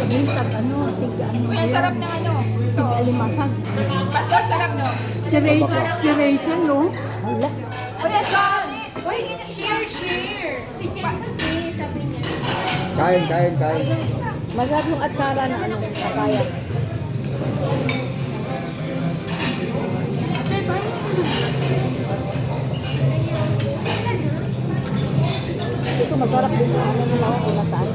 Minsan ano, tiga ano. Uy, ang sarap ng ano. Ito. Tiga alimasag. Pastor, sarap no? Si Rachel, no? Hala. Uy, John! Uy, share! Si Jen kasi, sabi niya. Kain. Masarap yung atsara na ano, papaya. Ito masarap din yung ano ng mga kulataan.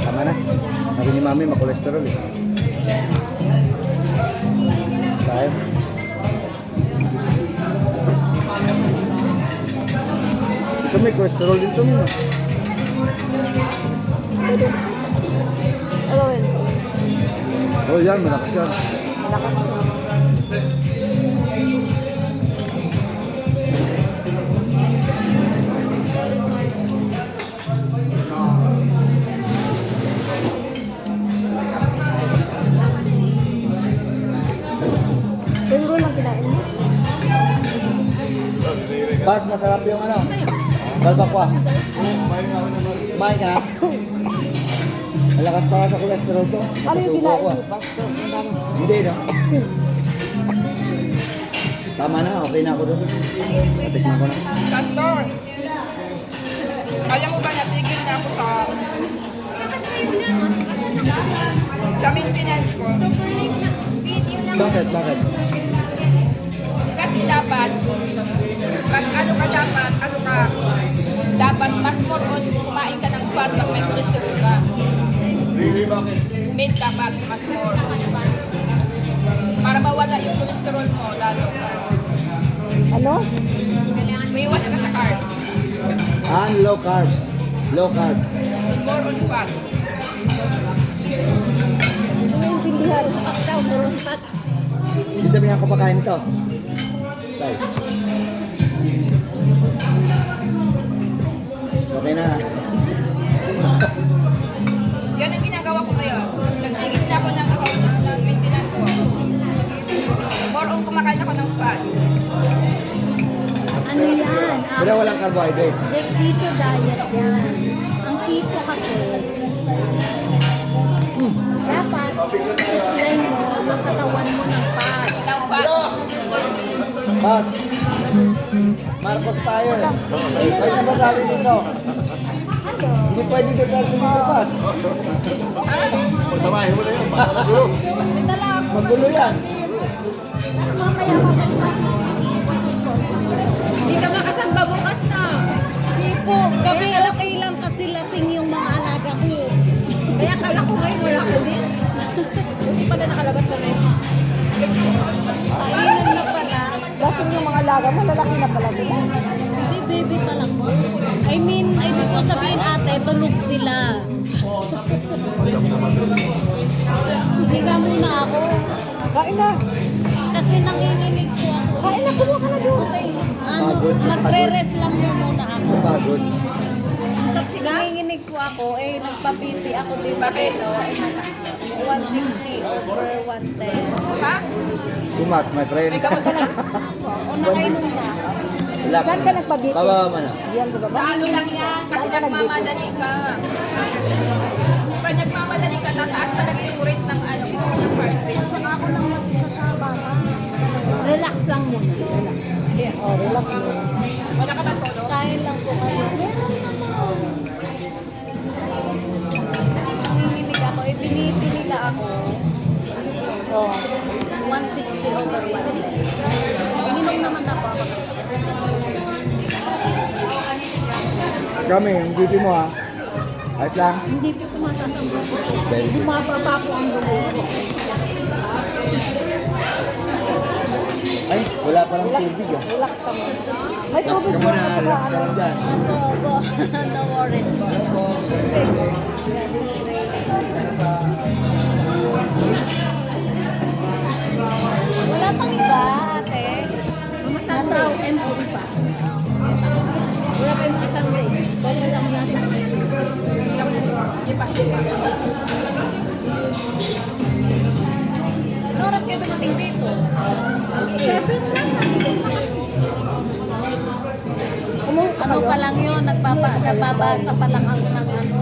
Tama na. Sabi ni Mami, makolesterol eh. Kain. Ito may cholesterol din ito mo. Pwede. Gawin. Oh yan, malakas yan. Malakas na. Puro lang kinain mo. Pas, masarap yung ano. Balbakwa. Kumain ka na. Malakas para sa cholesterol to. Ano yung kinain Tubo ko, mo, Pastor? Ang dami. Hindi na. Tama na, okay na ako doon. Natikman ko na. Pastor! Alam mo ba, natigil na ako sa maintenance ko. Super late na. Video lang. Bakit? Kasi dapat, pag ano ka dapat mas more on kumain ka ng fat pag may cholesterol ka. Meat dapat mas more. Para mawala yung cholesterol mo lalo. Ano? May iwas ka sa carb. Low carb. Low carb. More on fat. Hindi mo yung pindihan. Daw, meron fat. Hindi sabihan ko pakain ito. Tay. Okay na. Yan ang ginagawa ko ngayon. Nagtigil na ako ng maintenance ko. More on kumakain ako ng fat. Ano yan? Pero walang carbohydrate. Keto diet yan. Ang keto kasi, dapat isusulay mo yung katawan mo ng fat. Ng fat. Pas. Marcos tayo eh. Saan na ba galing dito? Ano? Hindi pwede dito dito, Pas. Pagsamahin mo na yun, para magulo. May dala ako. Magulo yan. Mamaya mabalikan mo. Hindi ka makasamba bukas na. Hindi po. Gabi okay lang kasi lasing yung mga alaga ko. Kaya kala ko ngayon wala ko din. Hindi pala nakalabas na rin. Kailan na pala. Lasing yung mga laga mo, lalaki na pala sila. Hindi, baby pa lang po. I mean, ibig ko sabihin ate, tulog sila. Higa muna ako. Kain na. Kasi nanginginig po ako. Kain na, kumuha ka na doon. Okay. Ano, Pagod. magre-rest lang muna ako. Pagod. Nanginginig po ako, nagpa-BP ako din. Bakit? 160 over 110. Ha? Too much, my friend. O, nakainom na. Relax. Saan ka nagpabiti? Baba mo na. Diyan ka ba? Sa ano lang yan? Kasi Saan ka nagmamadali ka. Pag nagmamadali ka, tataas talaga yung rate ng ano, ng heart rate. Saka ako lang mag-isa Relax lang muna. Relax. Oh, relax muna. Wala ka ba todo? Kain lang po kayo. Meron naman. Nanginginig ako. Pinipinila ako. Oh. 160 over 110. Ininom naman ako. Kami, yung duty mo ha. Kahit lang. Hindi ko tumatasamba. Very good. Bumababa po ang dugo. Ay, wala pa lang tubig ah. Relax ka muna. May tubig Come po on at na, saka relax ka ano. lang dyan. Opo. No worries po. God is great. Wala pang iba, ate. Nasa MOE pa. Wala pa yung isang Ano oras kayo dumating dito? 7 lang. Ano pa lang yun, nagpabasa pa lang ako ng ano.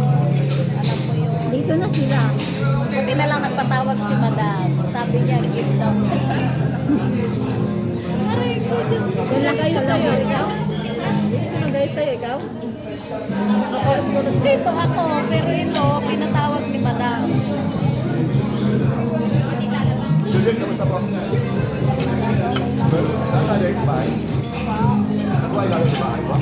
Alam ko yun. Dito na sila. Buti na lang nagpatawag si Madam. Sabi niya, give daw. Aray ko, Diyos ko. Wala kayo sa'yo, ikaw? Sino kayo sa'yo, ikaw? Dito ako, pero ito, pinatawag ni Madam. Juliet, kamusta po? Saan tayo sa bahay? Nakuha lang sa bahay po?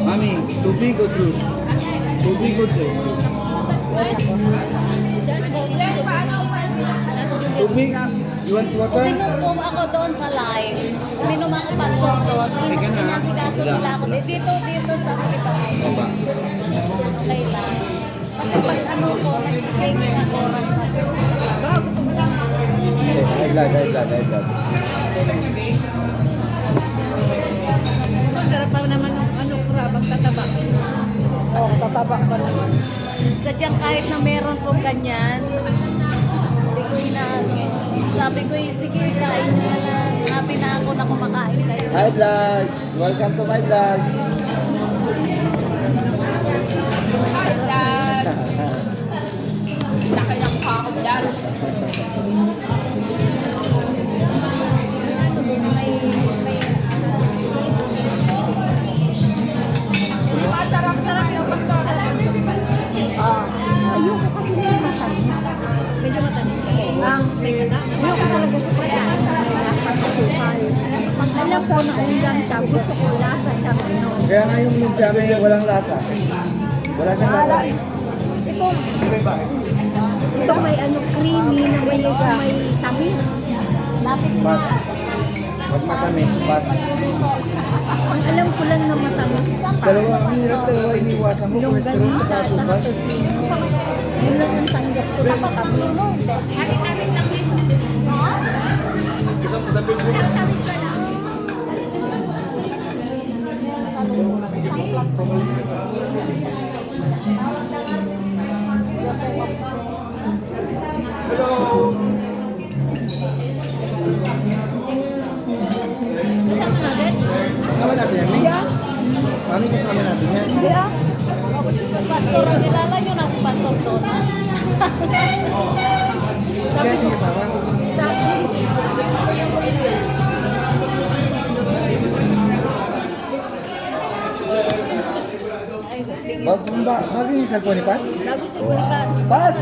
Mami, tubig o juice? Tubig o juice? Tubig? You want water? Uminom po ako doon sa live. Uminom ako pastor doon. Inasikaso nila ako. Dito sa Pilipinas. Baba. Okay lang. Kasi pag ano ko, nagsishaking ako. High blood, high blood, high blood. Masarap pa naman ng ano, krabang tataba. Oo, tataba pa naman. Sadyang kahit na meron pong ganyan, hindi ko inaano. Sabi ko, sige, kain nyo na lang. Happy na ako na kumakain kayo. High blood. Welcome to my vlog. Dad, laki ng mukha ko, Dad. Sarap-sarap yung pastor. Ayoko kasi medyo matamis. Medyo matamis. Ayoko talaga sa kaya. Pagkakukal. Pag alam ko na ulam siya, gusto ko lasa siya. Ano. Kaya nga yung lumpia ngayon walang lasa. Wala siyang lasa. Ito may ano creamy na may tamis. Lapit na. Bas. Pag matamis, bas. Ang alam ko lang na matamis. Dalawa, ang hirap dalawa iniwasan mo. Cholesterol at saka asukal. Yun lang ang tanggap ko na matamis. Kasama natin yan, Mia. Mami, kasama natin yan. Hindi ah. Si Pastor, kilala nyo na si Pastor Donna. Kaya hindi kasama. Bago yung cellphone ni Paz? Bago si Kulpas. Paz!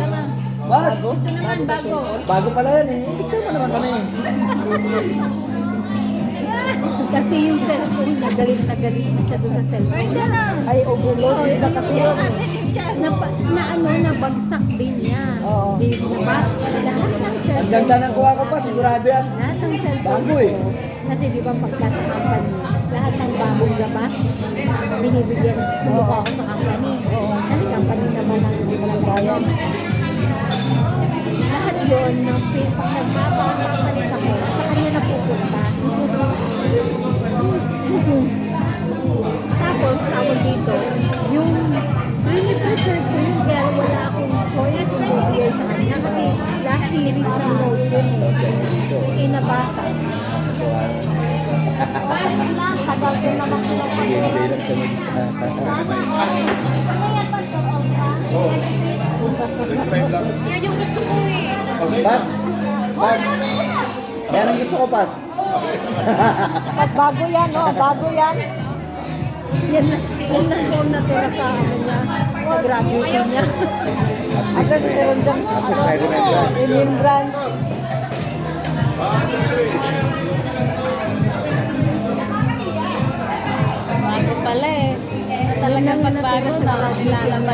Paz! Ito naman bago. Bago pala yan eh. Picture mo naman kami. Kasi yung cellphone na galit siya doon sa cellphone. Ay, overload na kasi yun. Na ano, nabagsak din niya. Oo. Di ba? Lahat ng Ang cellphone. ganda ng kuha ko pa, sigurado yan. Lahat ng cellphone. Bago eh. Kasi di ba pagka sa company, lahat ng bagong labas, binibigyan kumuha ako sa company. Kasi company naman ang hindi ko lang bayan. Lahat yun, pag nagpapalit ako, sa kanya napupunta. Tapos, tawag dito, yung preserve ko yun, kaya wala akong choice na bigay sa kanya. Kasi last series na note yun eh. Inabasa. Tagal ko naman Hindi lang sa mag-isa. yung gusto ko eh. Pas! Pas! Yan ang gusto ko, Pas. Mas bago yan, oh. Bago yan. Yan lang po natira sa amin niya, sa graduate niya. At least meron dyan, Spider-Man dyan. remembrance. Bago pala eh. Talagang pagbago na, nilalabas